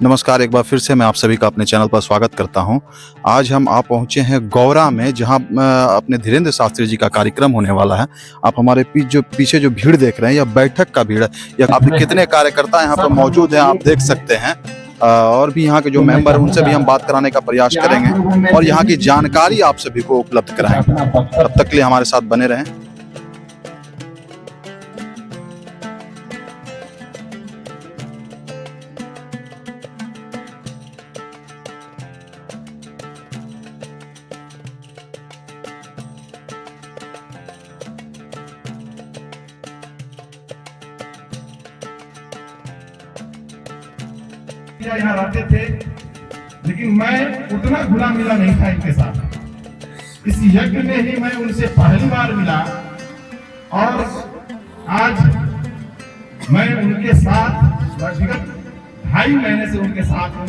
नमस्कार, एक बार फिर से मैं आप सभी का अपने चैनल पर स्वागत करता हूं। आज हम आप पहुंचे हैं गौरा में, जहां अपने धीरेन्द्र शास्त्री जी का कार्यक्रम होने वाला है। आप हमारे पीछे जो भीड़ देख रहे हैं, यह बैठक का भीड़ है। यह आप कितने कार्यकर्ता यहाँ पर मौजूद हैं आप देख सकते हैं। और भी यहाँ के जो मेंबर हैं उनसे भी हम बात कराने का प्रयास करेंगे और यहाँ की जानकारी आप सभी को उपलब्ध कराएंगे। तब तक के लिए हमारे साथ बने रहें। यहाँ रहते थे, लेकिन मैं उतना घुला मिला नहीं था इनके साथ। इस यज्ञ में ही मैं उनसे पहली बार मिला और आज मैं उनके साथ विगत 2.5 महीने से उनके साथ हूँ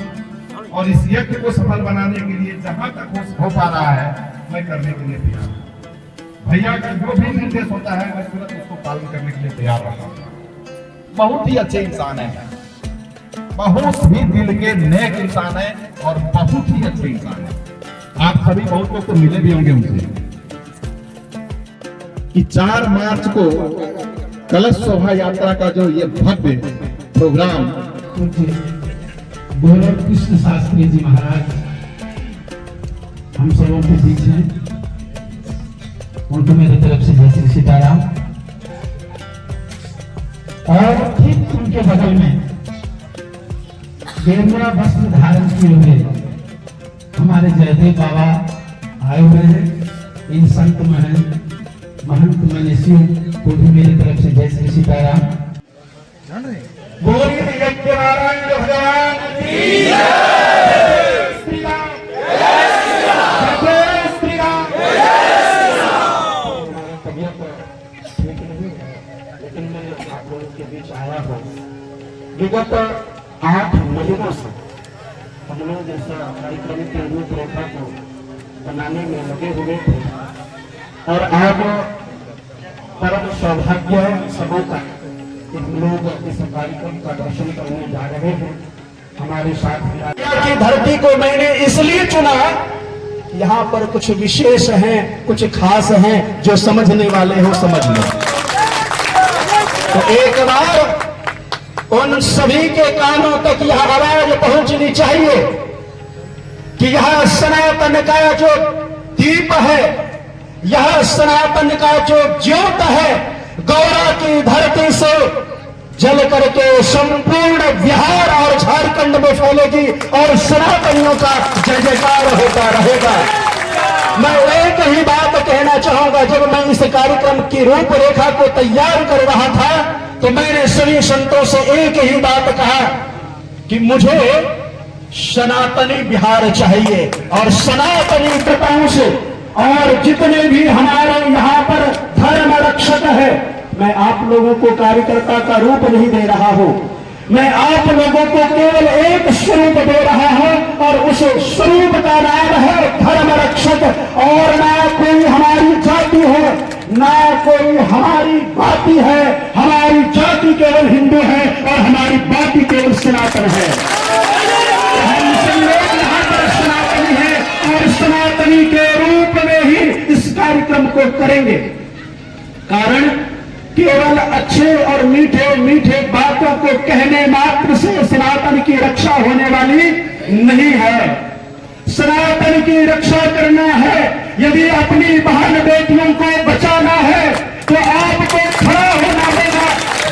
और इस यज्ञ को सफल बनाने के लिए जहां तक हो पा रहा है मैं करने के लिए तैयार हूँ। भैया का जो भी निर्देश होता है मैं तुरंत उसको पालन करने के लिए तैयार रहता हूँ। बहुत ही अच्छे इंसान है, बहुत ही दिल के नेक इंसान है और बहुत ही अच्छे इंसान है। आप सभी बहुत लोग तो मिले भी होंगे उनसे। कि 4 मार्च को कलश शोभा यात्रा का जो ये भव्य प्रोग्राम गौरव कृष्ण शास्त्री जी महाराज हम सबों के बीच हैं, उनको मेरी तरफ से जय श्री सीताराम। और ठीक उनके बगल में गेरुआ वस्त्र धारण किए हुए हमारे जयदेव बाबा आए हुए हैं। इन संत महंत मनीषियों को भी मेरी तरफ से जय श्री सीताराम। बोलिए यज्ञ नारायण भगवान की जय। श्री राम जय श्री राम जय श्री राम जय श्री राम। तबीयत ठीक नहीं है, लेकिन मैं आप लोगों के बीच आया हूँ। विगत 8 महीनों से हम लोग जैसा कार्यक्रम के रूपरेखा को बनाने में लगे हुए थे और आज परम सौभाग्य सबों का हम लोग इस कार्यक्रम का दर्शन करने जा रहे हैं। हमारे साथ की धरती को मैंने इसलिए चुना, यहाँ पर कुछ विशेष हैं, कुछ खास हैं, जो समझने वाले हो समझ लो। तो एक बार उन सभी के कानों तक यह आवाज पहुंचनी चाहिए कि यह सनातन का जो दीप है, यह सनातन का जो ज्योत है, गौरा की धरती से जल करके संपूर्ण बिहार और झारखंड में फैलेगी और सनातनियों का जय जयकार होता रहेगा। मैं एक ही बात कहना चाहूंगा, जब मैं इस कार्यक्रम की रूपरेखा को तैयार कर रहा था तो मैंने सभी संतों से एक ही बात कहा कि मुझे सनातनी बिहार चाहिए और सनातनी प्रथाओं से और जितने भी हमारे यहाँ पर धर्म रक्षक है, मैं आप लोगों को कार्यकर्ता का रूप नहीं दे रहा हूं, मैं आप लोगों को केवल एक स्वरूप दे रहा हूं और उस स्वरूप का नाम है धर्म रक्षक। और ना कोई हमारी जाति है, ना कोई हमारी बाती है, हमारी जाति केवल हिंदू है और हमारी बाती केवल सनातन है। हम सब लोग यहाँ पर सनातनी है और सनातनी के रूप में ही इस कार्यक्रम को करेंगे। कारण केवल अच्छे और मीठे मीठे बातों को कहने मात्र से सनातन की रक्षा होने वाली नहीं है। सनातन की रक्षा करना है, यदि अपनी बहन बेटियों को बचाना है तो आपको खड़ा होना होगा,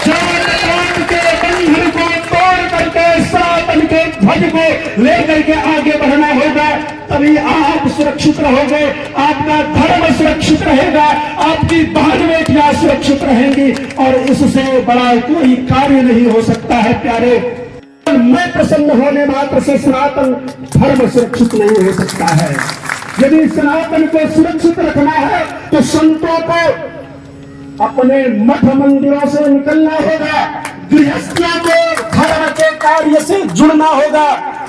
जात पात के बंधन को तोड़ करके सनातन के ध्वज को लेकर के आगे बढ़ना होगा। तभी आप सुरक्षित रहोगे, आपका धर्म सुरक्षित रहेगा, आपकी बहन बेटियां सुरक्षित रहेंगी और इससे बड़ा कोई कार्य नहीं हो सकता है। प्यारे, मैं प्रसन्न होने मात्र से सनातन धर्म सुरक्षित नहीं हो सकता है। यदि सनातन को सुरक्षित रखना है तो संतों को अपने मठ मंदिरों से निकलना होगा, गृहस्थियों को धर्म के कार्य से जुड़ना होगा,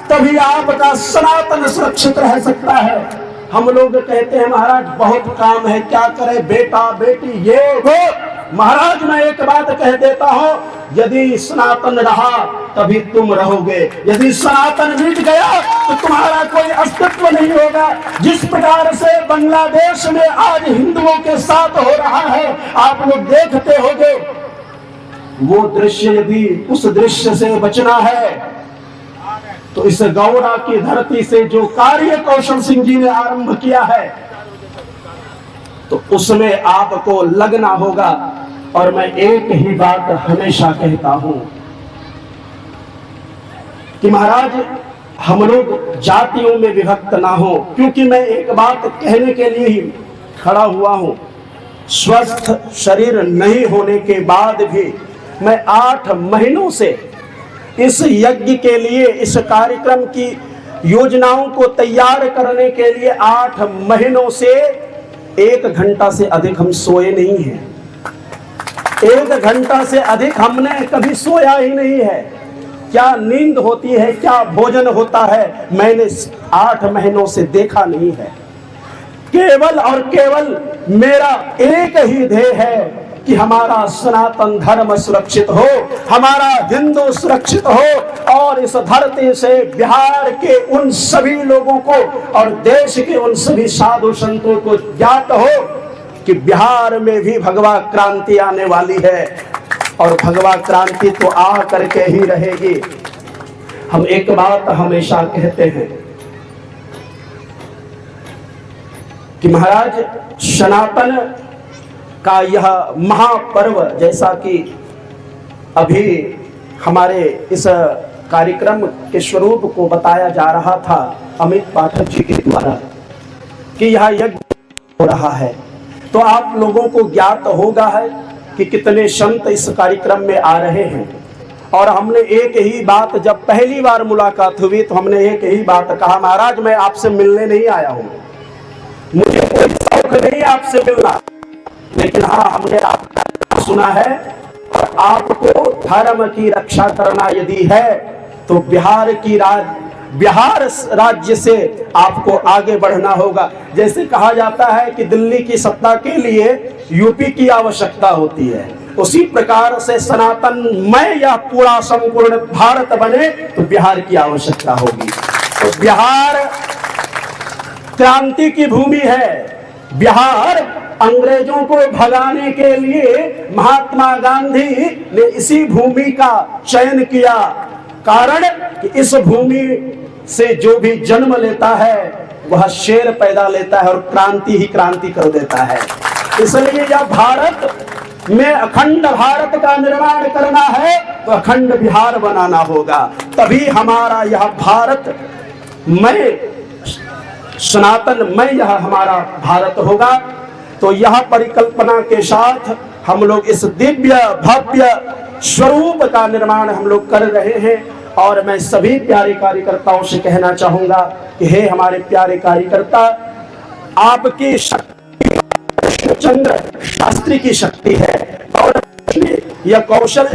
तभी आपका सनातन सुरक्षित रह सकता है। हम लोग कहते हैं महाराज बहुत काम है, क्या करे बेटा बेटी ये वो, महाराज मैं एक बात कह देता हूं, यदि सनातन रहा तभी तुम रहोगे, यदि सनातन मिट गया तो तुम्हारा कोई अस्तित्व नहीं होगा। जिस प्रकार से बांग्लादेश में आज हिंदुओं के साथ हो रहा है, आप लोग देखते होंगे वो दृश्य। यदि उस दृश्य से बचना है तो इस गौड़ा की धरती से जो कार्य कौशल सिंह जी ने आरंभ किया है तो उसमें आपको लगना होगा। और मैं एक ही बात हमेशा कहता हूं कि महाराज हम लोग जातियों में विभक्त ना हो, क्योंकि मैं एक बात कहने के लिए ही खड़ा हुआ हूं। स्वस्थ शरीर नहीं होने के बाद भी मैं 8 महीनों से इस यज्ञ के लिए, इस कार्यक्रम की योजनाओं को तैयार करने के लिए 8 महीनों से 1 घंटा से अधिक हम सोए नहीं हैं। 1 घंटा से अधिक हमने कभी सोया ही नहीं है। क्या नींद होती है, क्या भोजन होता है, मैंने 8 महीनों से देखा नहीं है। केवल और केवल मेरा एक ही ध्येय है कि हमारा सनातन धर्म सुरक्षित हो, हमारा हिंदू सुरक्षित हो और इस धरती से बिहार के उन सभी लोगों को और देश के उन सभी साधु संतों को ज्ञात हो कि बिहार में भी भगवा क्रांति आने वाली है और भगवा क्रांति तो आ करके ही रहेगी। हम एक बात हमेशा कहते हैं कि महाराज सनातन का यह महापर्व, जैसा कि अभी हमारे इस कार्यक्रम के स्वरूप को बताया जा रहा था अमित पाठक जी के द्वारा कि यह यज्ञ हो रहा है, तो आप लोगों को ज्ञात होगा है कि कितने संत इस कार्यक्रम में आ रहे हैं। और हमने एक ही बात, जब पहली बार मुलाकात हुई तो हमने एक ही बात कहा, महाराज मैं आपसे मिलने नहीं आया हूं, मुझे कोई शौक नहीं आपसे मिलना, लेकिन हाँ हमने आपका सुना है और आपको धर्म की रक्षा करना यदि है तो बिहार राज्य से आपको आगे बढ़ना होगा। जैसे कहा जाता है कि दिल्ली की सत्ता के लिए यूपी की आवश्यकता होती है, उसी प्रकार से सनातनमय या पूरा संपूर्ण भारत बने तो बिहार की आवश्यकता होगी। तो बिहार क्रांति की भूमि है। बिहार अंग्रेजों को भगाने के लिए महात्मा गांधी ने इसी भूमि का चयन किया, कारण कि इस भूमि से जो भी जन्म लेता है वह शेर पैदा लेता है और क्रांति ही क्रांति कर देता है। इसलिए यह भारत में अखंड भारत का निर्माण करना है तो अखंड बिहार बनाना होगा, तभी हमारा यह भारत में सनातन में यह हमारा भारत होगा। तो यह परिकल्पना के साथ हम लोग इस दिव्य भव्य स्वरूप का निर्माण हम लोग कर रहे हैं। और मैं सभी प्यारे कार्यकर्ताओं से कहना चाहूंगा कि हे हमारे प्यारे कार्यकर्ता, आपकी शक्ति चंद्र शास्त्री की शक्ति है और यह कौशल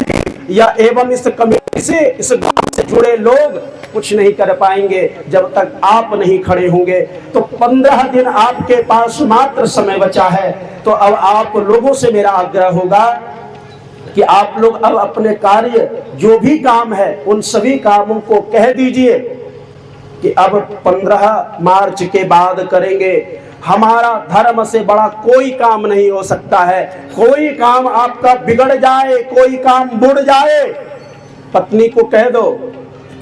या एवं इस कमेटी से, इस गांव से जुड़े लोग कुछ नहीं कर पाएंगे जब तक आप नहीं खड़े होंगे। तो 15 दिन आपके पास मात्र समय बचा है, तो अब आप लोगों से मेरा आग्रह होगा कि आप लोग अब अपने कार्य जो भी काम है उन सभी कामों को कह दीजिए कि अब 15 मार्च के बाद करेंगे। हमारा धर्म से बड़ा कोई काम नहीं हो सकता है। कोई काम आपका बिगड़ जाए, कोई काम बुड़ जाए, पत्नी को कह दो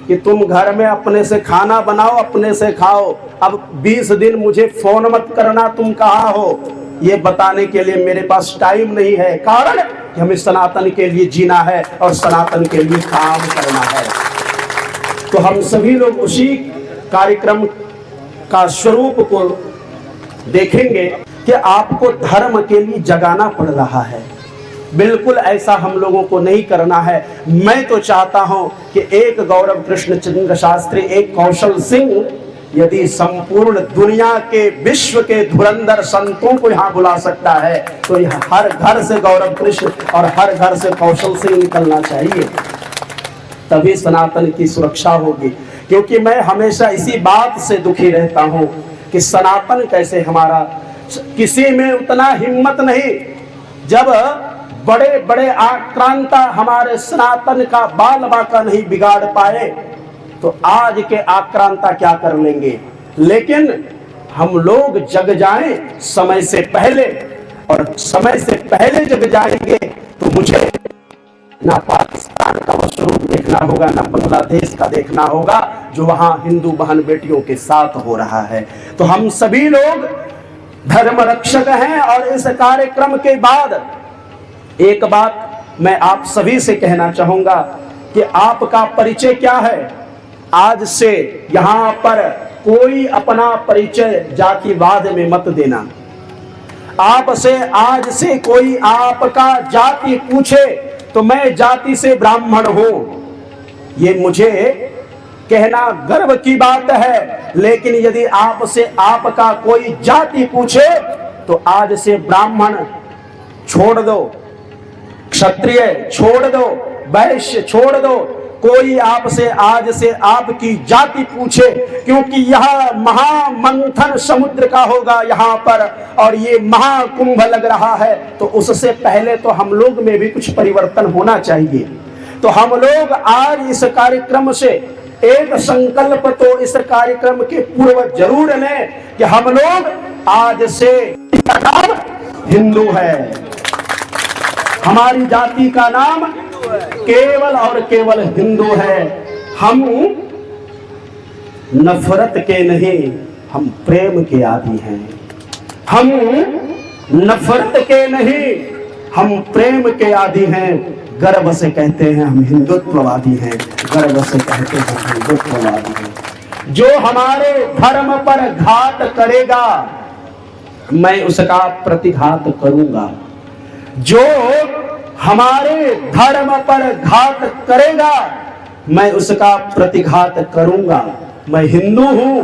कि तुम घर में अपने से खाना बनाओ, अपने से खाओ, अब 20 दिन मुझे फोन मत करना तुम कहाँ हो, ये बताने के लिए मेरे पास टाइम नहीं है। कारण कि हमें सनातन के लिए जीना है और सनातन के लिए काम करना है। तो हम सभी लोग उसी कार्यक्रम का स्वरूप को देखेंगे कि आपको धर्म के लिए जगाना पड़ रहा है। बिल्कुल ऐसा हम लोगों को नहीं करना है। मैं तो चाहता हूं कि एक गौरव कृष्ण चंद्र शास्त्री, एक कौशल सिंह यदि संपूर्ण दुनिया के विश्व के धुरंधर संतों को यहाँ बुला सकता है तो यह हर घर से गौरव कृष्ण और हर घर से कौशल सिंह निकलना चाहिए, तभी सनातन की सुरक्षा होगी। क्योंकि मैं हमेशा इसी बात से दुखी रहता हूँ कि सनातन कैसे हमारा, किसी में उतना हिम्मत नहीं। जब बड़े बड़े आक्रांता हमारे सनातन का बाल बाका नहीं बिगाड़ पाए, तो आज के आक्रांता क्या कर लेंगे। लेकिन हम लोग जग जाएं समय से पहले, और समय से पहले जग जाएंगे तो मुझे ना पाकिस्तान का वो स्वरूप देखना होगा, ना बांग्लादेश का देखना होगा जो वहां हिंदू बहन बेटियों के साथ हो रहा है। तो हम सभी लोग धर्म रक्षक हैं। और इस कार्यक्रम के बाद एक बात मैं आप सभी से कहना चाहूंगा कि आपका परिचय क्या है। आज से यहां पर कोई अपना परिचय जातिवाद में मत देना। आपसे आज से कोई आपका जाति पूछे तो मैं जाति से ब्राह्मण हूं, ये मुझे कहना गर्व की बात है। लेकिन यदि आपसे आपका कोई जाति पूछे तो आज से ब्राह्मण छोड़ दो, क्षत्रिय छोड़ दो, वैश्य छोड़ दो। कोई आपसे आज से आपकी जाति पूछे, क्योंकि यह महामंथन समुद्र का होगा यहाँ पर, और ये महाकुंभ लग रहा है, तो उससे पहले तो हम लोग में भी कुछ परिवर्तन होना चाहिए। तो हम लोग आज इस कार्यक्रम से एक संकल्प तो इस कार्यक्रम के पूर्व जरूर लें कि हम लोग आज से हिंदू है। हमारी जाति का नाम केवल और केवल हिंदू है। हम नफरत के नहीं, हम प्रेम के आदी हैं। हम नफरत के नहीं, हम प्रेम के आदी हैं। गर्व से कहते हैं हम हिंदुत्ववादी हैं, गर्व से कहते हैं हम हिंदुत्ववादी हैं। जो हमारे धर्म पर घात करेगा मैं उसका प्रतिघात करूंगा। जो हमारे धर्म पर घात करेगा मैं उसका प्रतिघात करूंगा। मैं हिंदू हूं,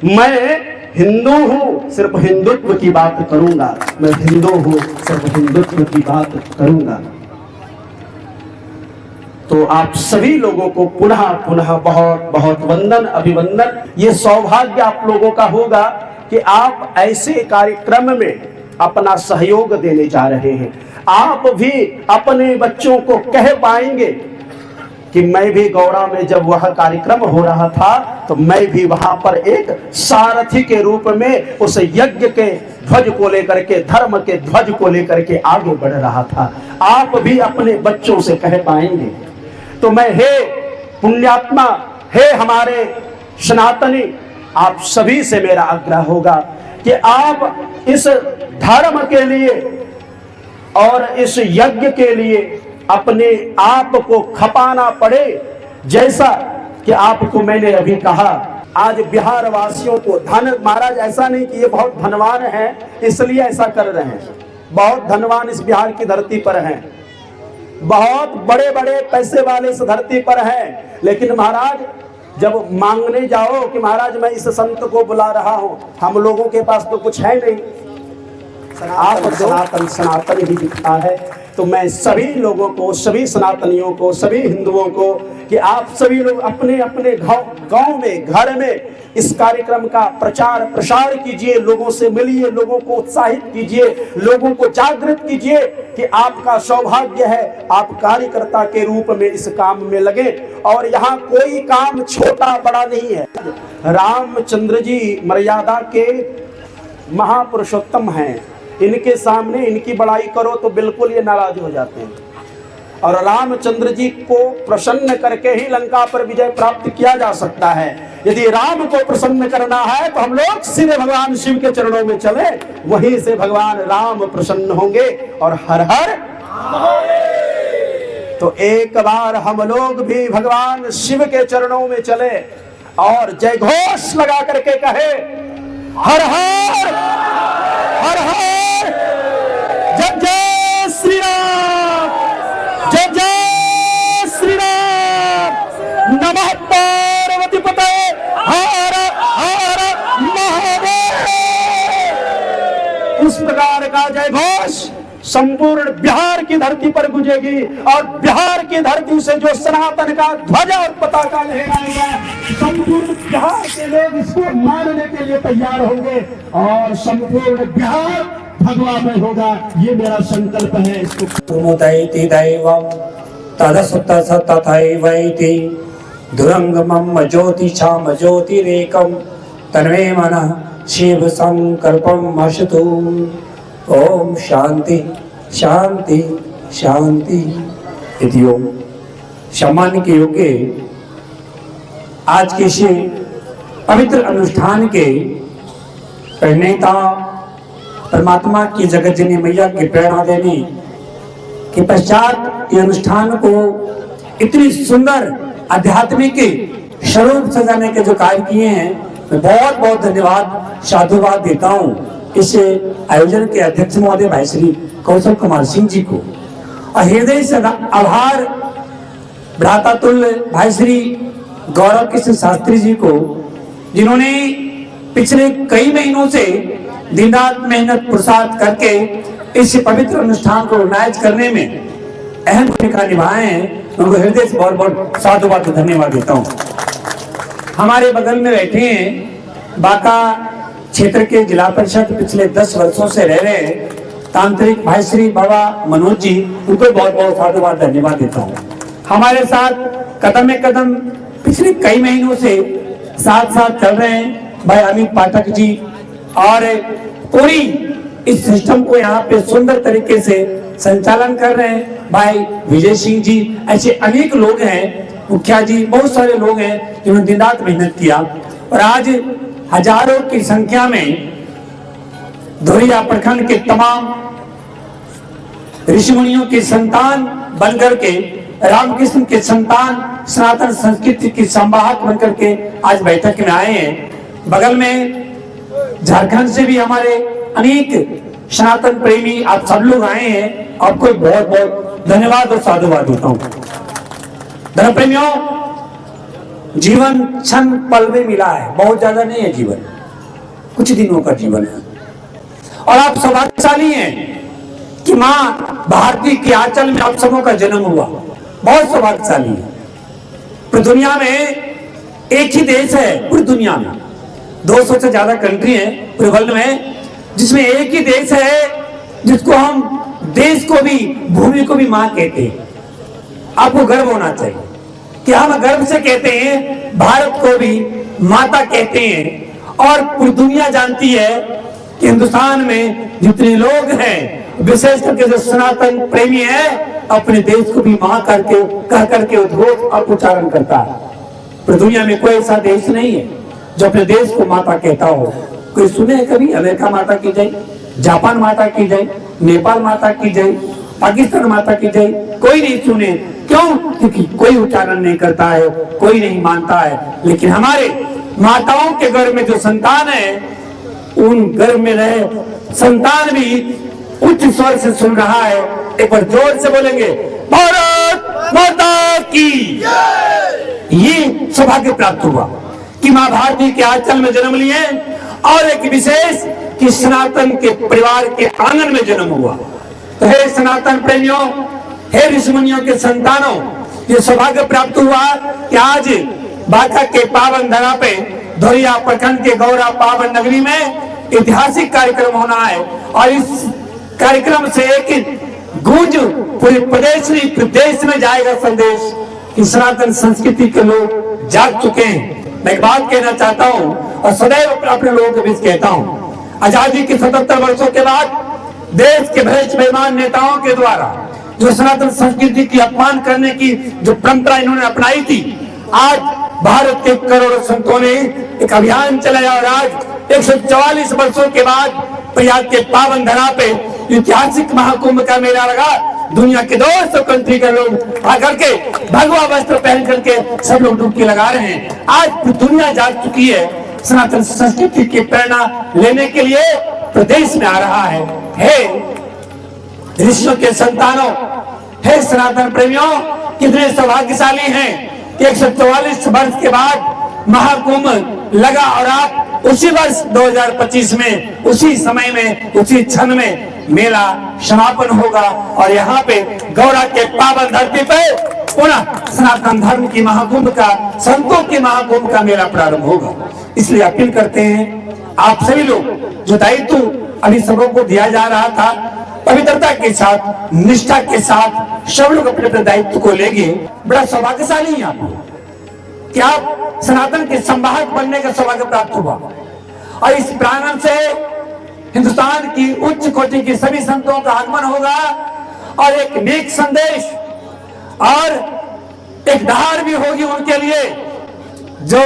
मैं हिंदू हूं, सिर्फ हिंदुत्व की बात करूंगा। मैं हिंदू हूं, सिर्फ हिंदुत्व की बात करूंगा। तो आप सभी लोगों को पुनः पुनः बहुत बहुत वंदन, अभिवंदन। ये सौभाग्य आप लोगों का होगा कि आप ऐसे कार्यक्रम में अपना सहयोग देने जा रहे हैं। आप भी अपने बच्चों को कह पाएंगे कि मैं भी गौड़ा में जब वह कार्यक्रम हो रहा था तो मैं भी वहां पर एक सारथी के रूप में उस यज्ञ के ध्वज को लेकर के, धर्म के ध्वज को लेकर के आगे बढ़ रहा था। आप भी अपने बच्चों से कह पाएंगे। तो मैं, हे पुण्यात्मा, हे हमारे सनातनी, आप सभी से मेरा आग्रह होगा कि आप इस धर्म के लिए और इस यज्ञ के लिए अपने आप को खपाना पड़े। जैसा कि आपको मैंने अभी कहा, आज बिहार वासियों को धन, महाराज ऐसा नहीं कि ये बहुत धनवान हैं इसलिए ऐसा कर रहे हैं। बहुत धनवान इस बिहार की धरती पर हैं, बहुत बड़े बड़े पैसे वाले इस धरती पर हैं। लेकिन महाराज जब मांगने जाओ कि महाराज मैं इस संत को बुला रहा हूं, हम लोगों के पास तो कुछ है नहीं, आप सनातन सनातन ही दिखता है। तो मैं सभी लोगों को, सभी सनातनियों को, सभी हिंदुओं को कि आप सभी लोग अपने अपने गांव में, घर में इस कार्यक्रम का प्रचार प्रसार कीजिए, लोगों से मिलिए, लोगों को उत्साहित कीजिए, लोगों को जागृत कीजिए कि आपका सौभाग्य है, आप कार्यकर्ता के रूप में इस काम में लगे। और यहाँ कोई काम छोटा बड़ा नहीं है। रामचंद्र जी मर्यादा के महापुरुषोत्तम हैं, इनके सामने इनकी बड़ाई करो तो बिल्कुल ये नाराज हो जाते हैं। और रामचंद्र जी को प्रसन्न करके ही लंका पर विजय प्राप्त किया जा सकता है। यदि राम को प्रसन्न करना है तो हम लोग सीधे भगवान शिव के चरणों में चले, वहीं से भगवान राम प्रसन्न होंगे। और हर हर तो एक बार हम लोग भी भगवान शिव के चरणों में चले और जय घोष लगा करके कहे, हर हर हर हर, जय जय श्री राम, जय जय श्री राम, नमः पार्वती पते, हर हर महादेव। इस प्रकार का जय घोष संपूर्ण बिहार की धरती पर गुंजेगी और बिहार की धरती से जो सनातन का ध्वजा और पताका लहराएगा, संपूर्ण बिहार के लोग इसको मानने के लिए तैयार होंगे और संपूर्ण बिहार भगवामय होगा। ये मेरा संकल्प है। इसको दैति दैवं तदसुत तथैवैति दुरंगमं ज्योतिषाम ज्योतिरेकं तन्मे मनः शिव संकल्पम अशतु। ओम शांति शांति शांति। इति ओम। सम्मान के योग्य आज के इस पवित्र अनुष्ठान के प्रणेता परमात्मा की जगत जननी मैया की प्रेरणा देने के पश्चात ये अनुष्ठान को इतनी सुंदर आध्यात्मिक स्वरूप सजाने के जो कार्य किए हैं, मैं बहुत बहुत धन्यवाद साधुवाद देता हूँ इस आयोजन के अध्यक्ष महोदय भाई श्री कौशल कुमार सिंह जी को, और हृदय से आभार भ्राता तुल्य भाई श्री गौरव कृष्ण शास्त्री जी को, जिन्होंने पिछले कई महीनों से दिन रात मेहनत पुरुषार्थ करके इस पवित्र अनुष्ठान को ऑर्गेनाइज करने में अहम भूमिका निभाए हैं। उनको हृदय से बहुत बहुत साधुवाद धन्यवाद देता हूँ। हमारे बगल में बैठे हैं बांका क्षेत्र के जिला परिषद पिछले 10 वर्षों से रह रहे हैं तांत्रिक भाई श्री बाबा मनोज जी, उनको बहुत बहुत साधुवाद धन्यवाद देता हूँ। हमारे साथ कदम में कदम पिछले कई महीनों से साथ साथ चल रहे हैं भाई अमित पाठक जी, और पूरी इस सिस्टम को यहाँ पे सुंदर तरीके से संचालन कर रहे हैं भाई विजय सिंह जी। ऐसे अनेक लोग हैं, मुखिया जी, बहुत सारे लोग हैं जिन्होंने दिन रात मेहनत किया, और आज हजारों की संख्या में धोरिया प्रखंड के तमाम ऋषि मुनियों के संतान बनकर के, रामकृष्ण के संतान, सनातन संस्कृति की संवाहक बनकर के आज बैठक में आए हैं। बगल में झारखंड से भी हमारे अनेक सनातन प्रेमी आप सब लोग आए हैं, आपको बहुत बहुत धन्यवाद और साधुवाद देता हूँ। धर्म प्रेमियों, जीवन क्षण पल में मिला है, बहुत ज्यादा नहीं है जीवन, कुछ दिनों का जीवन है, और आप सौभाग्यशाली हैं कि माँ भारती के आंचल में आप सबों का जन्म हुआ। बहुत सौभाग्यशाली है। पूरी दुनिया में एक ही देश है, पूरी दुनिया में 200 से ज्यादा कंट्री है पूरे वर्ल्ड में, जिसमें एक ही देश है जिसको हम देश को भी, भूमि को भी माँ कहते हैं। आपको गर्व होना चाहिए कि हम गर्व से कहते हैं, भारत को भी माता कहते हैं, और पूरी दुनिया जानती है कि हिंदुस्तान में जितने लोग हैं, विशेष करके जो सनातन प्रेमी है, अपने देश को भी माँ करके कह करके उद्घोष और उच्चारण करता है। पूरी दुनिया में कोई ऐसा देश नहीं है जो अपने देश को माता कहता हो। कोई सुने कभी अमेरिका माता की जय, जापान माता की जय, नेपाल माता की जय, पाकिस्तान माता की जय? कोई नहीं सुने। क्यों? क्योंकि कोई उच्चारण नहीं करता है, कोई नहीं मानता है। लेकिन हमारे माताओं के गर्भ में जो संतान है, उन गर्भ में रहे संतान भी उच्च स्वर से सुन रहा है। एक बार जोर से बोलेंगे, भारत माता की। ये सौभाग्य प्राप्त हुआ कि माँ भारती के आंचल में जन्म लिए, और एक विशेष कि सनातन के परिवार के आंगन में जन्म हुआ। तो हे सनातन प्रेमियों, हे ऋषि मुनियों के संतानों, ये सौभाग्य प्राप्त हुआ कि आज बांका के पावन धरा पे धोरिया प्रखंड के गौरा पावन नगरी में ऐतिहासिक कार्यक्रम होना है। और इस कार्यक्रम से एक गूंज पूरे प्रदेश नहीं, पूरे देश में जाएगा संदेश कि सनातन संस्कृति के लोग जाग चुके हैं। मैं एक बात कहना चाहता हूँ, और सदैव अपने लोगों के बीच कहता हूँ, आजादी के 77 वर्षों के बाद देश के भ्रष्ट बेईमान नेताओं के द्वारा जो सनातन संस्कृति की अपमान करने की जो परंपरा इन्होंने अपनाई थी, आज भारत के करोड़ों संतों ने एक अभियान चलाया, और आज 144 वर्षों के बाद प्रयाग के पावन धरा पे ऐतिहासिक महाकुंभ का मेला लगा। दुनिया के 200 कंट्री के लोग आकर के भगवा वस्त्र पहन करके सब लोग डुबकी लगा रहे हैं। आज दुनिया जाग चुकी है, सनातन संस्कृति की प्रेरणा लेने के लिए प्रदेश में आ रहा है। हे ऋषियों के संतानों, हे सनातन प्रेमियों, कितने सौभाग्यशाली हैं कि 144 वर्ष के बाद महाकुंभ लगा, और आप उसी वर्ष 2025 में उसी समय में उसी क्षण में मेला समापन होगा और यहाँ पे गौरा के पावन धरती पे पुनः सनातन धर्म की महाकुंभ का, संतों के महाकुंभ का मेला प्रारंभ होगा। इसलिए अपील करते हैं आप सभी लोग, जो दायित्व अभी सबों को दिया जा रहा था, पवित्रता के साथ, निष्ठा के साथ सब लोग अपने अपने दायित्व को लेंगे। बड़ा सौभाग्यशाली हैं आप कि आप सनातन के संवाहक बनने का सौभाग्य प्राप्त हुआ और इस प्रांगण से हिंदुस्तान की उच्च कोटि के सभी संतों का आगमन होगा और एक नेक संदेश और एक धार भी होगी उनके लिए, जो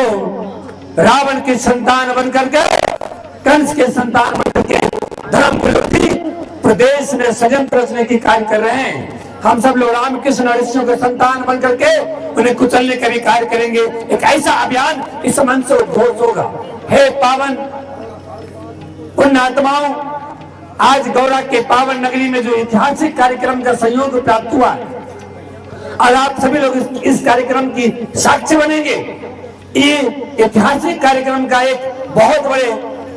रावण के संतान बनकर के, कंस के संतान बनकर के धर्म विरोधी प्रदेश में षड्यंत्र रचने की कार्य कर रहे हैं। हम सब लोग रामकृष्ण और ऋषियों के संतान बनकर के उन्हें कुचलने का भी कार्य करेंगे। एक ऐसा अभियान इस मन से उद्घोष होगा। हे पावन उन आत्माओं, आज गौरा के पावन नगरी में जो ऐतिहासिक कार्यक्रम का संयोग प्राप्त हुआ है और आप सभी लोग इस कार्यक्रम की साक्षी बनेंगे। ये ऐतिहासिक कार्यक्रम का एक बहुत बड़े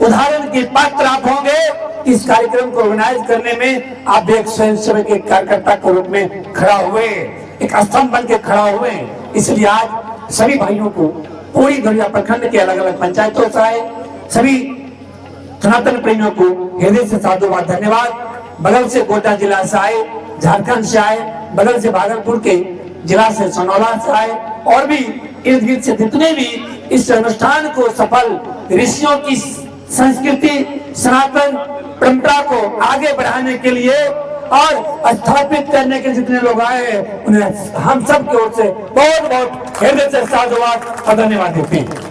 उदाहरण के पात्र आप होंगे। इस कार्यक्रम को ऑर्गेनाइज करने में आप एक स्वयंसेवक के कार्यकर्ता के रूप में खड़ा हुए, एक स्तंभ बन के खड़ा हुए। इसलिए आज सभी भाइयों को, पूरी गढ़िया प्रखंड के अलग अलग पंचायतों से आए सभी सनातन प्रेमियों को हृदय से साधुवाद, धन्यवाद। बगल से गोड्डा जिला से आए, झारखंड से आए, बगल से भागलपुर के जिला से सोनौला से आए और भी इर्द गिर्द से जितने भी इस अनुष्ठान को सफल, ऋषियों की संस्कृति, सनातन परंपरा को आगे बढ़ाने के लिए और स्थापित करने के जितने लोग आए हैं, उन्हें हम सब की ओर से बहुत बहुत हृदय से साधुवाद और धन्यवाद देते हैं।